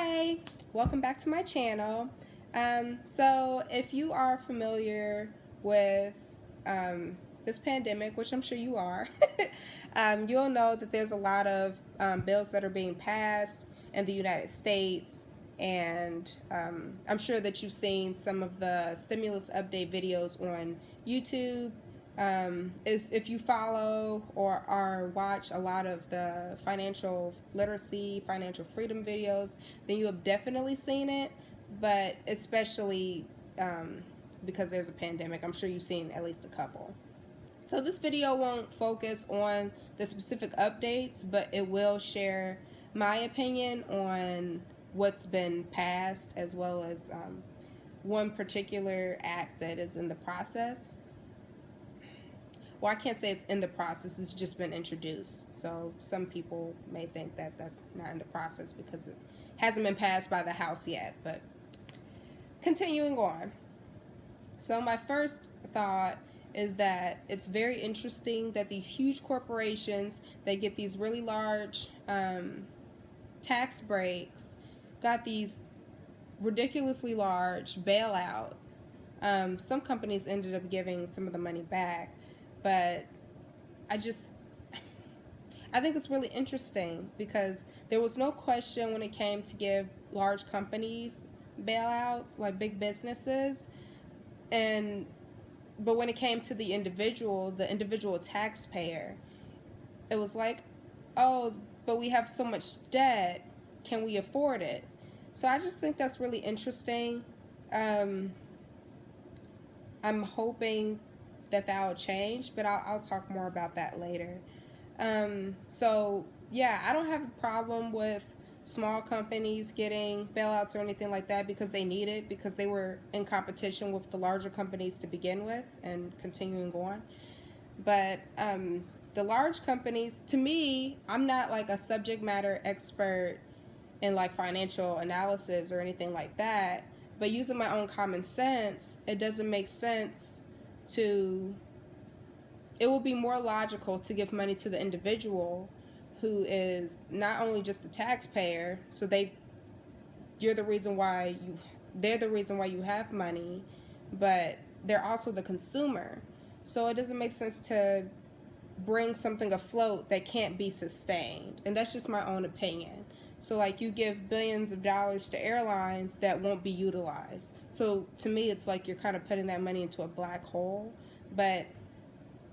Hey, welcome back to my channel. So if you are familiar with this pandemic, which I'm sure you are, you'll know that there's a lot of bills that are being passed in the United States, and I'm sure that you've seen some of the stimulus update videos on YouTube. If you follow or watch a lot of the financial literacy, financial freedom videos, then you have definitely seen it. But especially because there's a pandemic, I'm sure you've seen at least a couple. So this video won't focus on the specific updates, but it will share my opinion on what's been passed, as well as one particular act that is in the process. Well, I can't say it's in the process, it's just been introduced. So some people may think that that's not in the process because it hasn't been passed by the House yet. But continuing on. So my first thought is that it's very interesting that these huge corporations, they get these really large tax breaks, got these ridiculously large bailouts. Some companies ended up giving some of the money back. But I think it's really interesting because there was no question when it came to give large companies bailouts, like big businesses, but when it came to the individual taxpayer, it was like, oh, but we have so much debt, can we afford it? So I just think that's really interesting. I'm hoping that'll change, but I'll talk more about that later. So yeah, I don't have a problem with small companies getting bailouts or anything like that because they need it, because they were in competition with the larger companies to begin with and continuing on. But the large companies, to me, I'm not like a subject matter expert in like financial analysis or anything like that, but using my own common sense, it doesn't make sense it will be more logical to give money to the individual who is not only just the taxpayer, so they're the reason why you have money, but they're also the consumer. So it doesn't make sense to bring something afloat that can't be sustained. And that's just my own opinion. So like you give billions of dollars to airlines that won't be utilized. So to me, it's like you're kind of putting that money into a black hole. But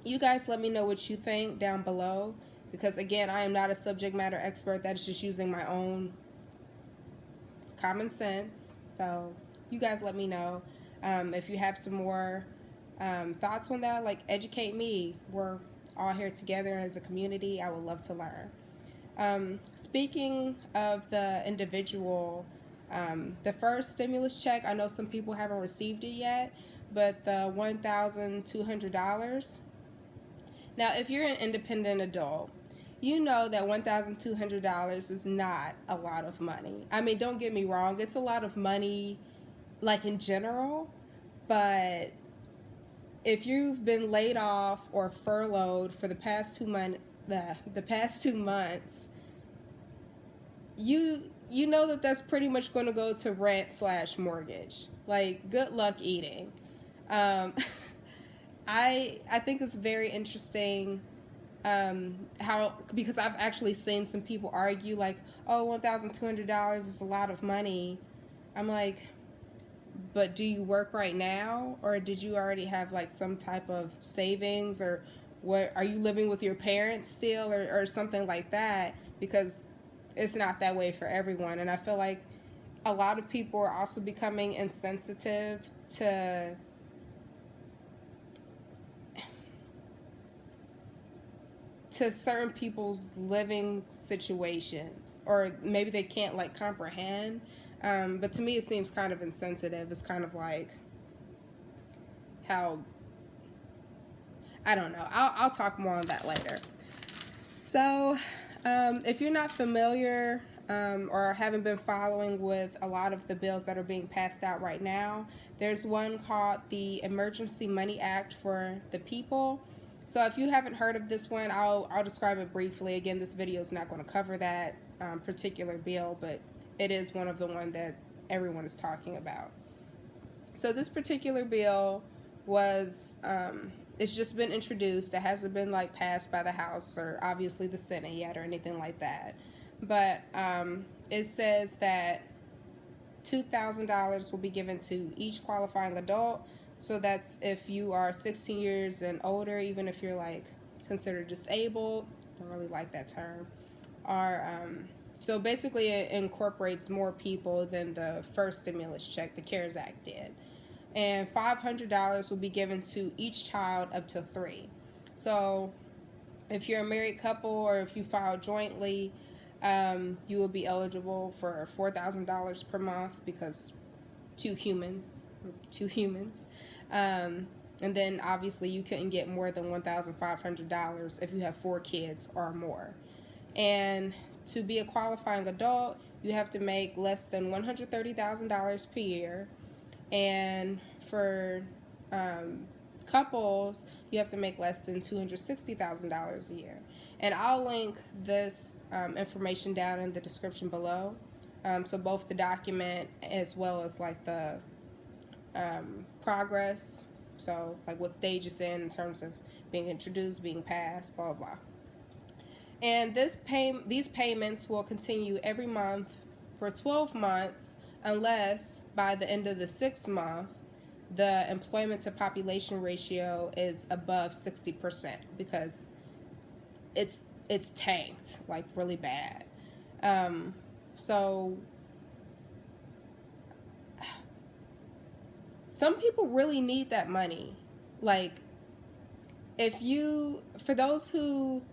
you guys let me know what you think down below, because again, I am not a subject matter expert. That is just using my own common sense. So you guys let me know if you have some more thoughts on that. Like, educate me. We're all here together as a community. I would love to learn. Speaking of the individual, the first stimulus check, I know some people haven't received it yet, but the $1,200. Now, if you're an independent adult, you know that $1,200 is not a lot of money. I mean, don't get me wrong, it's a lot of money, like in general, but if you've been laid off or furloughed for the past 2 months, you know that that's pretty much going to go to rent/mortgage. Like, good luck eating. I think it's very interesting because I've actually seen some people argue like, oh, $1,200 is a lot of money. I'm like, but do you work right now, or did you already have like some type of savings, or what? Are you living with your parents still, or something like that? Because it's not that way for everyone. And I feel like a lot of people are also becoming insensitive to certain people's living situations, or maybe they can't like comprehend. But to me, it seems kind of insensitive. It's kind of like how, I don't know. I'll talk more on that later. So if you're not familiar or haven't been following with a lot of the bills that are being passed out right now, there's one called the Emergency Money Act for the People. So if you haven't heard of this one, I'll describe it briefly. Again, this video is not going to cover that particular bill, but it is one of the one that everyone is talking about. So this particular bill was it's just been introduced. It hasn't been like passed by the House or obviously the Senate yet or anything like that. But it says that $2,000 will be given to each qualifying adult. So that's if you are 16 years and older, even if you're like considered disabled. Don't really like that term. Or so basically it incorporates more people than the first stimulus check, the CARES Act, did. And $500 will be given to each child up to 3. So if you're a married couple or if you file jointly, you will be eligible for $4,000 per month because two humans. And then obviously you couldn't get more than $1,500 if you have 4 kids or more. And to be a qualifying adult, you have to make less than $130,000 per year. And for couples, you have to make less than $260,000 a year. And I'll link this information down in the description below. So both the document as well as like the progress. So like what stage it's in terms of being introduced, being passed, blah, blah. And these payments will continue every month for 12 months unless by the end of the 6th month, the employment to population ratio is above 60% because it's tanked like really bad. So some people really need that money. Like for those who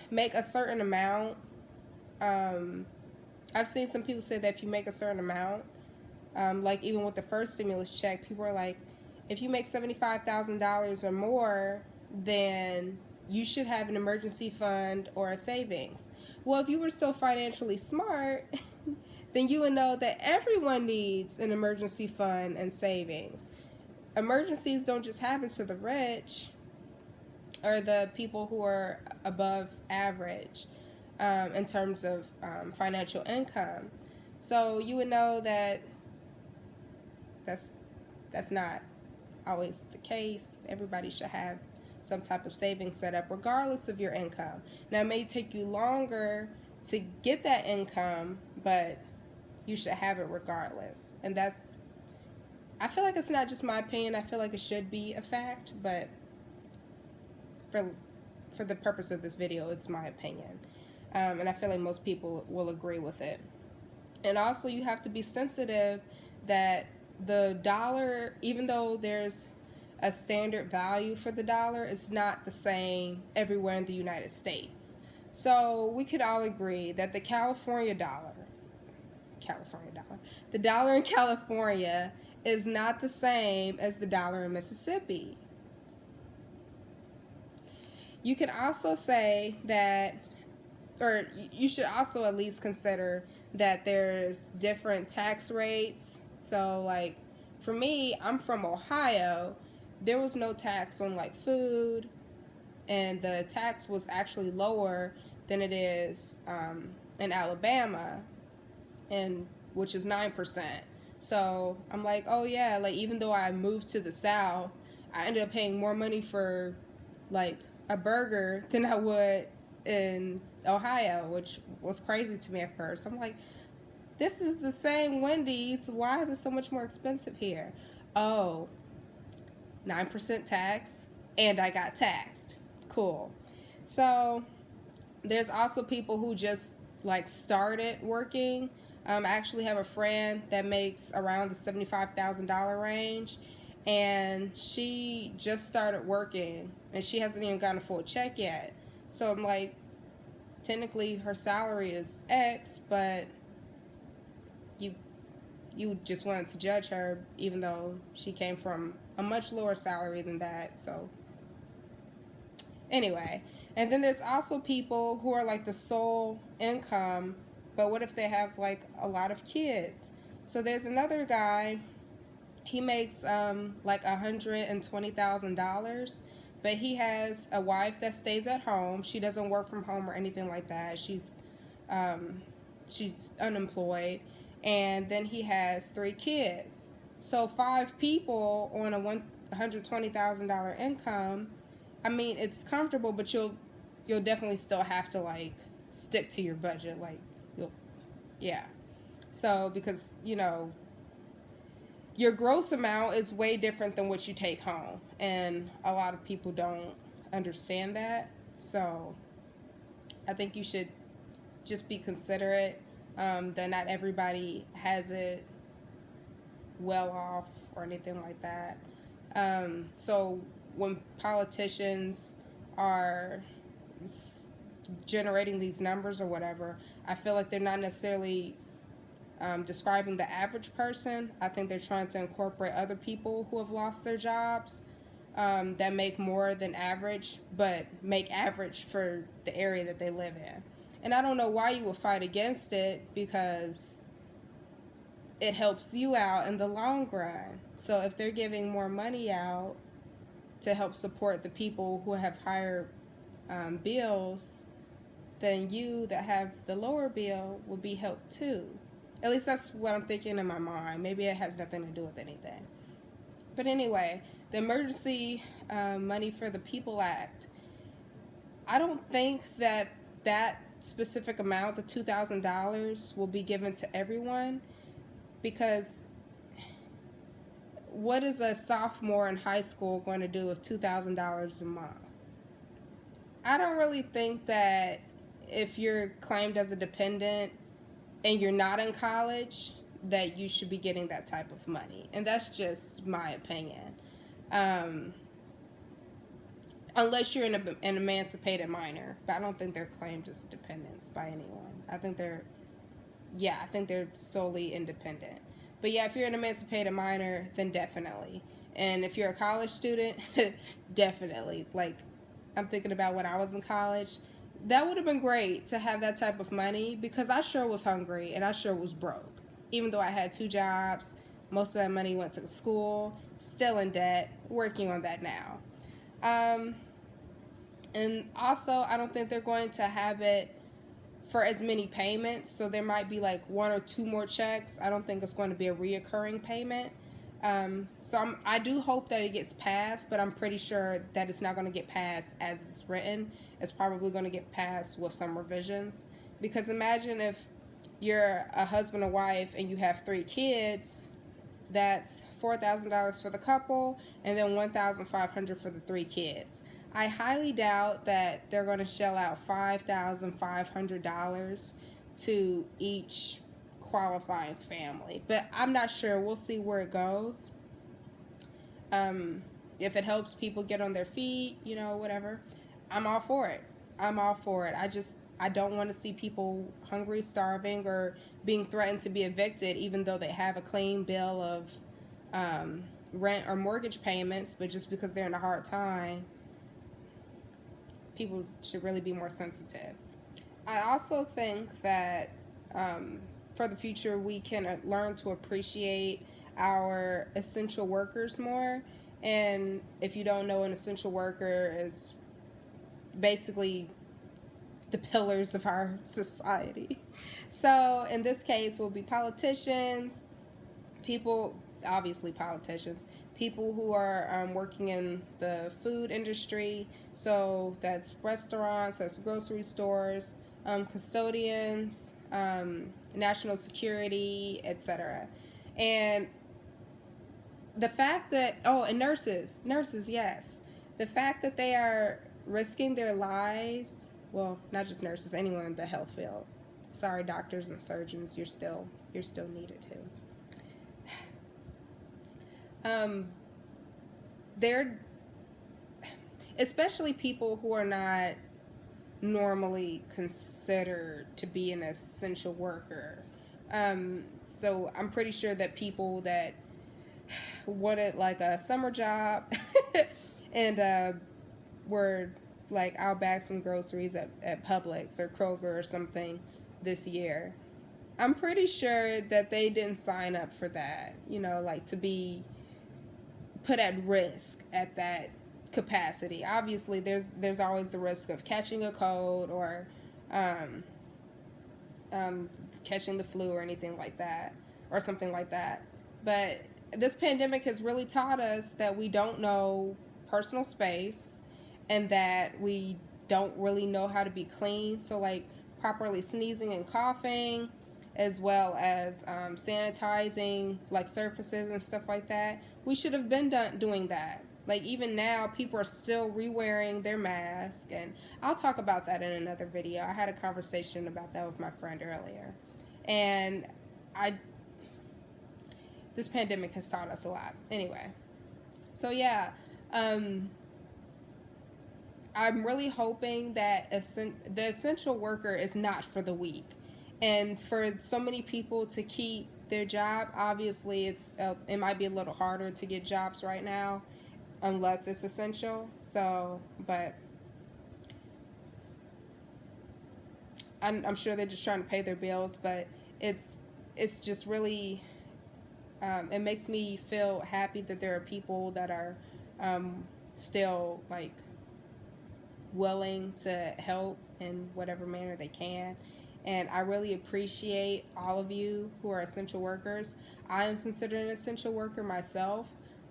make a certain amount, I've seen some people say that if you make a certain amount, like even with the first stimulus check, people are like, if you make $75,000 or more, then you should have an emergency fund or a savings. Well, if you were so financially smart, then you would know that everyone needs an emergency fund and savings. Emergencies don't just happen to the rich or the people who are above average in terms of financial income. So you would know that that's not always the case. Everybody should have some type of savings set up regardless of your income. Now, it may take you longer to get that income, but you should have it regardless. And I feel like it's not just my opinion. I feel like it should be a fact, but for the purpose of this video, it's my opinion. And I feel like most people will agree with it. And also, you have to be sensitive that the dollar, even though there's a standard value for the dollar, it's not the same everywhere in the United States. So we could all agree that the the dollar in California is not the same as the dollar in Mississippi. You can also say that, or you should also at least consider that there's different tax rates. So like for me, I'm from Ohio. There was no tax on like food, and the tax was actually lower than it is in Alabama, and which is 9%. So I'm like, oh yeah, like even though I moved to the South, I ended up paying more money for like a burger than I would in Ohio, which was crazy to me at first. I'm like, this is the same Wendy's. Why is it so much more expensive here? Oh, 9% tax, and I got taxed. Cool. So there's also people who just like started working. I actually have a friend that makes around the $75,000 range, and she just started working, and she hasn't even gotten a full check yet. So I'm like, technically her salary is X, but you just wanted to judge her even though she came from a much lower salary than that. So anyway, and then there's also people who are like the sole income, but what if they have like a lot of kids? So there's another guy, he makes like $120,000, but he has a wife that stays at home. She doesn't work from home or anything like that. She's she's unemployed, and then he has 3 kids. So 5 people on a $120,000 income. I mean, it's comfortable, but you'll definitely still have to like stick to your budget. Like you'll, yeah. So because your gross amount is way different than what you take home, and a lot of people don't understand that. So I think you should just be considerate that not everybody has it well off or anything like that. So when politicians are generating these numbers or whatever, I feel like they're not necessarily describing the average person. I think they're trying to incorporate other people who have lost their jobs that make more than average, but make average for the area that they live in. And I don't know why you would fight against it, because it helps you out in the long run. So if they're giving more money out to help support the people who have higher bills, then you that have the lower bill will be helped too. At least that's what I'm thinking in my mind. Maybe it has nothing to do with anything. But anyway, the Emergency Money for the People Act, I don't think that specific amount, the $2,000, will be given to everyone, because what is a sophomore in high school going to do with $2,000 a month? I don't really think that if you're claimed as a dependent and you're not in college, that you should be getting that type of money. And that's just my opinion. Unless you're an emancipated minor. But I don't think they're claimed as dependents by anyone. I think they're solely independent. But yeah, if you're an emancipated minor, then definitely. And if you're a college student, definitely. Like, I'm thinking about when I was in college. That would have been great to have that type of money, because I sure was hungry and I sure was broke. Even though I had 2 jobs, most of that money went to school, still in debt, working on that now. And also, I don't think they're going to have it for as many payments, so there might be like 1 or 2 more checks. I don't think it's going to be a reoccurring payment. So I do hope that it gets passed, but I'm pretty sure that it's not going to get passed as it's written. It's probably going to get passed with some revisions, because imagine if you're a husband or wife and you have 3 kids, that's $4,000 for the couple and then $1,500 for the 3 kids. I highly doubt that they're going to shell out $5,500 to each qualifying family, but I'm not sure. We'll see where it goes. If it helps people get on their feet, whatever, I'm all for it. I don't want to see people hungry, starving, or being threatened to be evicted, even though they have a clean bill of rent or mortgage payments, but just because they're in a hard time, people should really be more sensitive. I also think that for the future, we can learn to appreciate our essential workers more. And if you don't know, an essential worker is basically the pillars of our society. So in this case, will be politicians, politicians, people who are working in the food industry. So that's restaurants, that's grocery stores, custodians, national security, etc. And the fact that, and nurses, yes. The fact that they are risking their lives, well, not just nurses, anyone in the health field. Sorry, doctors and surgeons, you're still needed too. They're, especially people who are not normally considered to be an essential worker. So I'm pretty sure that people that wanted like a summer job and were like, I'll bag some groceries at Publix or Kroger or something this year, I'm pretty sure that they didn't sign up for that, like to be put at risk at that capacity. Obviously there's always the risk of catching a cold or catching the flu or anything like that, or something like that. But this pandemic has really taught us that we don't know personal space, and that we don't really know how to be clean. So, like, properly sneezing and coughing, as well as sanitizing like surfaces and stuff like that. We should have been doing that. Like, even now, people are still re-wearing their mask, and I'll talk about that in another video. I had a conversation about that with my friend earlier, and I this pandemic has taught us a lot. Anyway, so yeah, I'm really hoping that the essential worker is not for the weak, and for so many people to keep their job. Obviously, it might be a little harder to get jobs right now, unless it's essential. So, but I'm sure they're just trying to pay their bills. But it's just really it makes me feel happy that there are people that are still like willing to help in whatever manner they can. And I really appreciate all of you who are essential workers. I am considered an essential worker myself,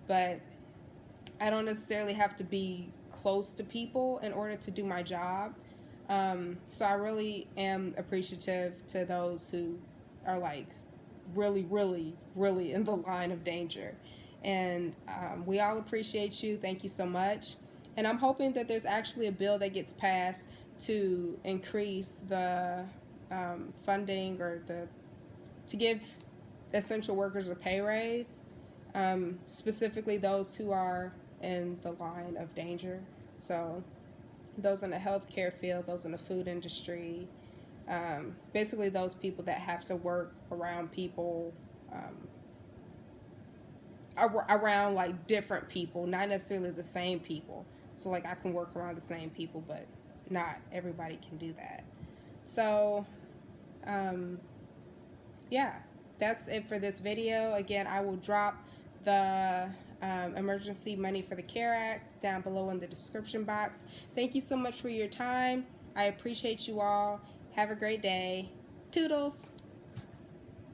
but I don't necessarily have to be close to people in order to do my job. So I really am appreciative to those who are like really, really, really in the line of danger. And we all appreciate you. Thank you so much. And I'm hoping that there's actually a bill that gets passed to increase the funding, or to give essential workers a pay raise, specifically those who are in the line of danger. So those in the healthcare field, those in the food industry, basically those people that have to work around people, around like different people, not necessarily the same people. So like I can work around the same people, but not everybody can do that. So yeah, that's it for this video. Again, I will drop the emergency money for the CARE Act down below in the description box. Thank you so much for your time. I appreciate you all. Have a great day. Toodles.